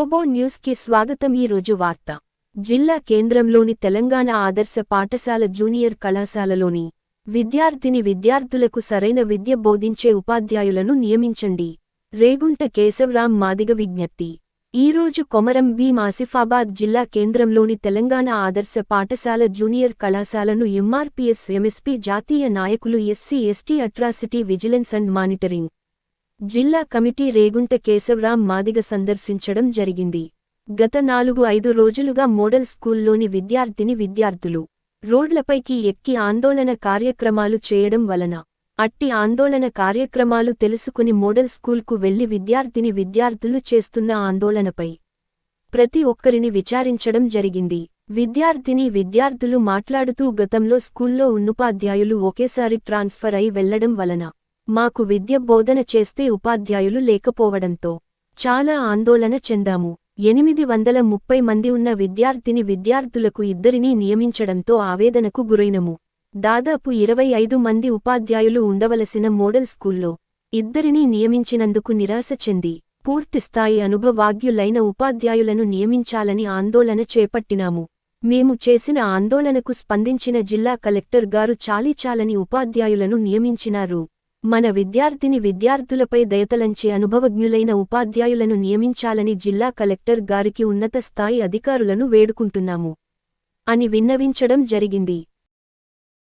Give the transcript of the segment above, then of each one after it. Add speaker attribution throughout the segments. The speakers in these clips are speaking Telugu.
Speaker 1: గ్లోబో న్యూస్ కి స్వాగతం. ఈ రోజు వార్త. జిల్లా కేంద్రంలోని తెలంగాణ ఆదర్శ పాఠశాల జూనియర్ కళాశాలలోని విద్యార్థులకు సరైన విద్య బోధించే ఉపాధ్యాయులను నియమించండి. రేగుంట కేశవరాం మాదిగ విజ్ఞప్తి. ఈరోజు కొమరం భీం ఆసిఫాబాద్ జిల్లా కేంద్రంలోని తెలంగాణ ఆదర్శ పాఠశాల జూనియర్ కళాశాలను ఎంఆర్పీఎస్ ఎంఎస్పీ జాతీయ నాయకులు SC ST atrocity vigilance and monitoring జిల్లా కమిటీ రేగుంట కేశవరాం మాదిగ సందర్శించడం జరిగింది. గత 4-5 రోజులుగా మోడల్ స్కూల్లోని విద్యార్థులు రోడ్లపైకి ఎక్కి ఆందోళన కార్యక్రమాలు చేయడం వలన అట్టి ఆందోళన కార్యక్రమాలు తెలుసుకుని మోడల్ స్కూల్కు వెళ్లి విద్యార్థులు చేస్తున్న ఆందోళనపై ప్రతి ఒక్కరిని విచారించడం జరిగింది. విద్యార్థులు మాట్లాడుతూ గతంలో స్కూల్లో ఉన్నుపాధ్యాయులు ఒకేసారి ట్రాన్స్ఫర్ అయి వెళ్లడం వలన మాకు విద్య బోధన చేస్తే ఉపాధ్యాయులు లేకపోవడంతో చాలా ఆందోళన చెందాము. 830 మంది ఉన్న విద్యార్థులకు 2 నియమించడంతో ఆవేదనకు గురైనము. దాదాపు 25 మంది ఉపాధ్యాయులు ఉండవలసిన మోడల్ స్కూల్లో 2 నియమించినందుకు నిరాశ చెంది పూర్తిస్థాయి అనుభవజ్ఞులైన ఉపాధ్యాయులను నియమించాలని ఆందోళన చేపట్టినాము. మేము చేసిన ఆందోళనకు స్పందించిన జిల్లా కలెక్టర్ గారు చాలీచాలని ఉపాధ్యాయులను నియమించినారు. మన విద్యార్థులపై దయతలంచే అనుభవజ్ఞులైన ఉపాధ్యాయులను నియమించాలని జిల్లా కలెక్టర్ గారికి ఉన్నత స్థాయి అధికారులను వేడుకుంటున్నాము అని విన్నవించడం జరిగింది.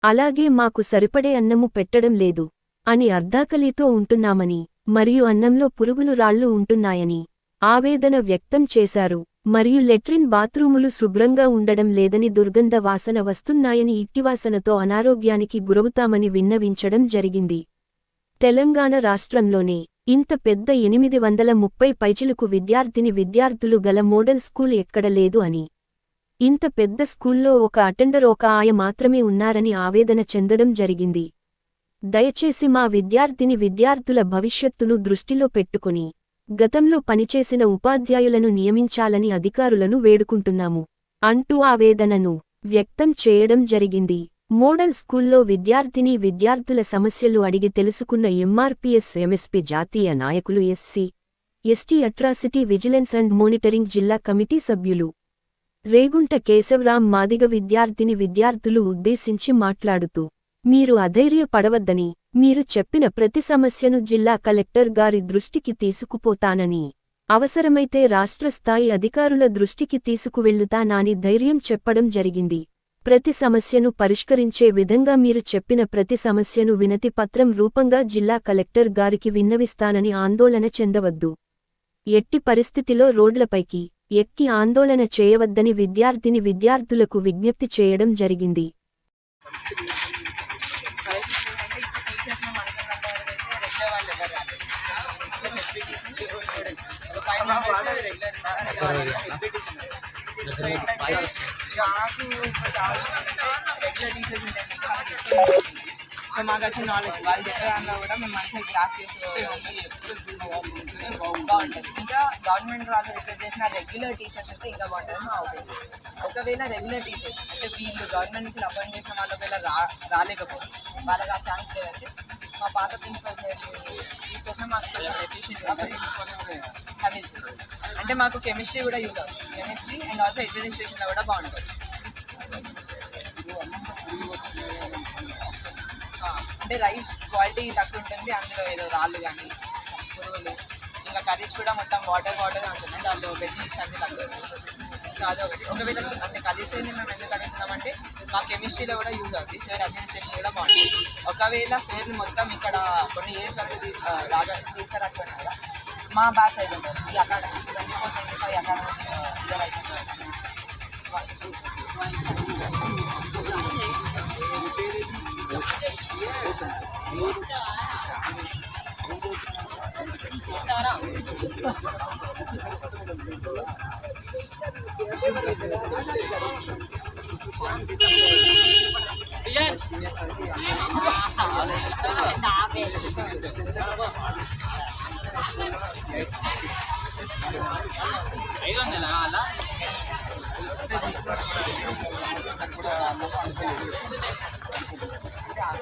Speaker 1: అలాగే మాకు సరిపడే అన్నము పెట్టడం లేదు అని అర్ధాకలితో ఉంటున్నామని మరియు అన్నంలో పురుగులు రాళ్లు ఉంటున్నాయని ఆవేదన వ్యక్తం చేశారు. మరియు లెట్రిన్ బాత్రూములు శుభ్రంగా ఉండడం లేదని దుర్గంధ వాసన వస్తున్నాయని ఇట్టివాసనతో అనారోగ్యానికి గురవుతామని విన్నవించడం జరిగింది. తెలంగాణ రాష్ట్రంలోనే ఇంత పెద్ద 830 పైచిలుకు విద్యార్థులు గల మోడల్ స్కూల్ ఎక్కడ లేదు అని, ఇంత పెద్ద స్కూల్లో ఒక అటెండర్ ఒక ఆయ మాత్రమే ఉన్నారని ఆవేదన చెందడం జరిగింది. దయచేసి మా విద్యార్థుల భవిష్యత్తును దృష్టిలో పెట్టుకుని గతంలో పనిచేసిన ఉపాధ్యాయులను నియమించాలని అధికారులను వేడుకుంటున్నాము అంటూ ఆవేదనను వ్యక్తం చేయడం జరిగింది. మోడల్ స్కూల్లో విద్యార్థుల సమస్యలు అడిగి తెలుసుకున్న ఎంఆర్పీఎస్ ఎంఎస్పీ జాతీయ నాయకులు SC ST atrocity vigilance and monitoring జిల్లా కమిటీ సభ్యులు రేగుంట కేశవరాం మాదిగ విద్యార్థులు ఉద్దేశించి మాట్లాడుతూ, మీరు అధైర్యపడవద్దని, మీరు చెప్పిన ప్రతి సమస్యను జిల్లా కలెక్టర్ గారి దృష్టికి తీసుకుపోతానని, అవసరమైతే రాష్ట్ర స్థాయి అధికారుల దృష్టికి తీసుకువెళ్లుతానని ధైర్యం చెప్పడం జరిగింది. ప్రతి సమస్యను పరిష్కరించే విధంగా మీరు చెప్పిన ప్రతి సమస్యను వినతి పత్రం రూపంగా జిల్లా కలెక్టర్ గారికి విన్నవిస్తానని ఆందోళన చెందవద్దు. ఎట్టి పరిస్థితిలో రోడ్లపైకి ఎక్కి ఆందోళన చేయవద్దని విద్యార్థులకు విజ్ఞప్తి చేయడం జరిగింది.
Speaker 2: మాకు వచ్చిన నాలెడ్జ్ వాళ్ళు చెప్పేదానిలో కూడా మేము మంచిగా క్లాస్ చేసి బాగుంటుంది. ఇంకా గవర్నమెంట్ వాళ్ళు రిక్రూట్ చేసిన రెగ్యులర్ టీచర్స్ అయితే ఇంకా బాగుంటుంది మా ఒపీనియన్. ఒకవేళ రెగ్యులర్ టీచర్స్ అంటే వీళ్ళు గవర్నమెంట్ నుంచి అపాయింట్ చేసిన వాళ్ళు ఒకవేళ రాలేకపోతే వాళ్ళకి ఆ ఛాన్స్ లేదంటే మా పాత ప్రిన్సిపల్ తీసుకొచ్చినా మాకు కొంచెం ఎఫిషియెంట్ అంటే మాకు కెమిస్ట్రీ కూడా యూజ్ అవుతుంది. కెమిస్ట్రీ అండ్ ఆల్సో అడ్మినిస్ట్రేషన్లో కూడా బాగుంటుంది. అంటే రైస్ క్వాలిటీ తక్కువ ఉంటుంది, అందులో ఏదో రాళ్ళు కానీ పురుగులు, ఇంకా కర్రీస్ కూడా మొత్తం వాటర్ ఉంటుంది, దాంట్లో వెజిటేబుల్స్ అన్నీ తక్కువ. సో అదొకటి. ఒకవేళ అంటే కర్రీస్ మేము ఎందుకు అడుగుతున్నామంటే మా కెమిస్ట్రీలో కూడా యూజ్ అవుతుంది, సార్ అడ్మినిస్ట్రేషన్ కూడా బాగుంటుంది. ఒకవేళ సార్ని మొత్తం ఇక్కడ కొన్ని ఇయర్స్ వరకు తీసుకురాకపోయినా కూడా మా బ్యాచ్ సైడ్ ఉంటుంది ఈ అకాడమీ 24-25 అకాడమీ ఇద్దరు అవుతుంది.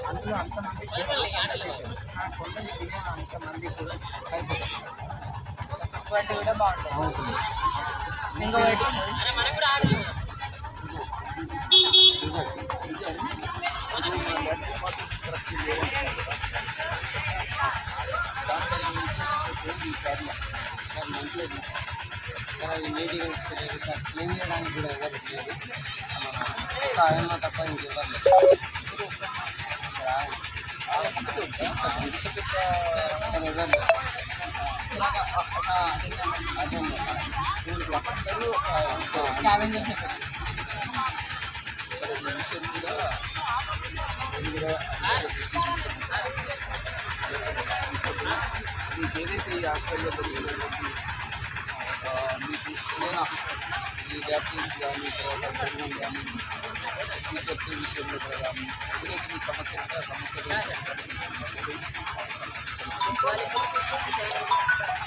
Speaker 2: అందులో అంతమంది కొండలు అంతమంది కూడా క్వాలిటీ కూడా బాగుంటుంది. ఇంకొకటి
Speaker 3: సార్ అవి నీట్గా లేదు సార్, క్లీన్ చేయడానికి కూడా ఎవరు లేదు. ఆయన తప్ప ఇంకెవరు లేదు. సార్ ఎవరు లేదు.
Speaker 2: స్కావెంజర్స్
Speaker 3: విషయం కూడా మీకు ఏదైతే ఈ హాస్టల్లో మీకు నేను ఈ ల్యాప్టాప్స్ కానీ తర్వాత బెడ్రూమ్ కానీ టీచర్స్ విషయంలో కూడా కానీ ఏదైతే మీ సమస్య ఉంటే ఆ సమస్యలు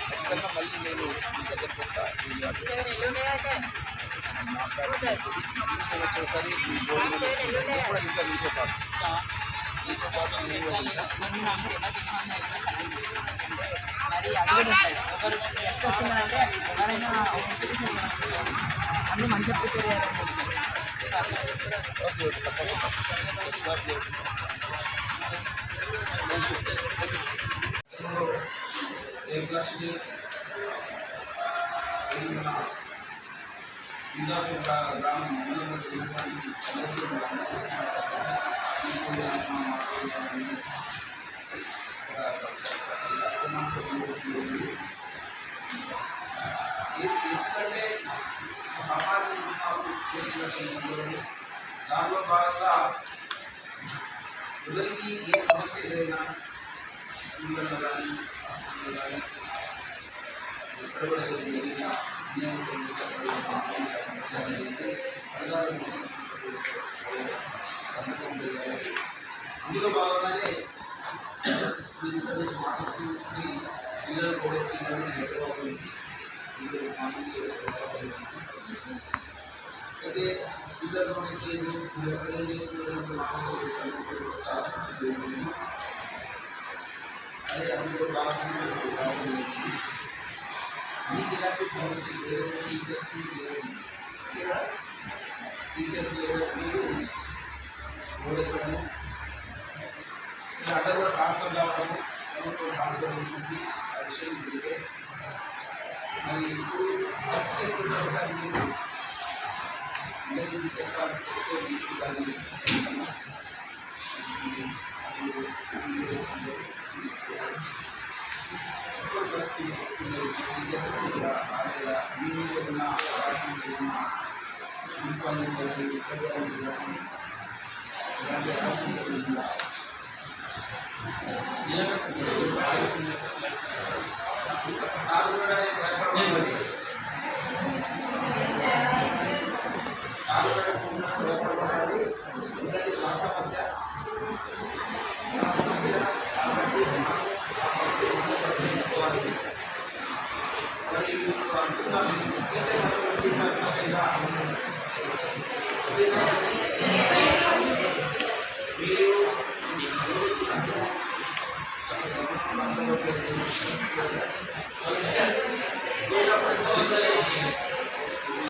Speaker 3: ఖచ్చితంగా మళ్ళీ నేను మీ దగ్గరికి వస్తాను. మాట్లాడుతుంది నేను వచ్చేసరి మీ భోజనం కూడా ఇంకా మీతో పాటు నేను
Speaker 2: మరి అడుగుడు ఉంటాయి. ఒకరు గెస్ట్ వస్తున్నారంటే ఎవరైనా అన్నీ మంచిగా ప్రిపేర్ చేయాలని
Speaker 3: ఓకే ఓకే తప్పకుండా. ఎందుకంటే సమాజం దాంట్లో భాగంగా ఎవరికి ఏ సమస్య ఏదైనా స్కూళ్ళలో కానీ హాస్పిటల్లో కానీ ఎక్కడ కూడా జరిగినా అందులో భాగంగానే పిల్లలు కూడా అయితే పిల్లలు ఎక్కడేం చేస్తున్నారు అదే అందులో భాగంగా మీకు ఇలాంటి సమస్యలు టీచర్స్ మీరు ఓడెక్కడము ఇలా అందరూ కూడా ట్రాన్స్ఫర్ కావడము ప్రభుత్వం ట్రాన్స్ఫర్ చేసింది ఆ విషయం తెలిసే మరి ఇప్పుడు ఫస్ట్ ఎప్పుడున్నారు సార్ మీరు అందరికీ చెప్పాలి చెప్తే మీకు దాన్ని మీరు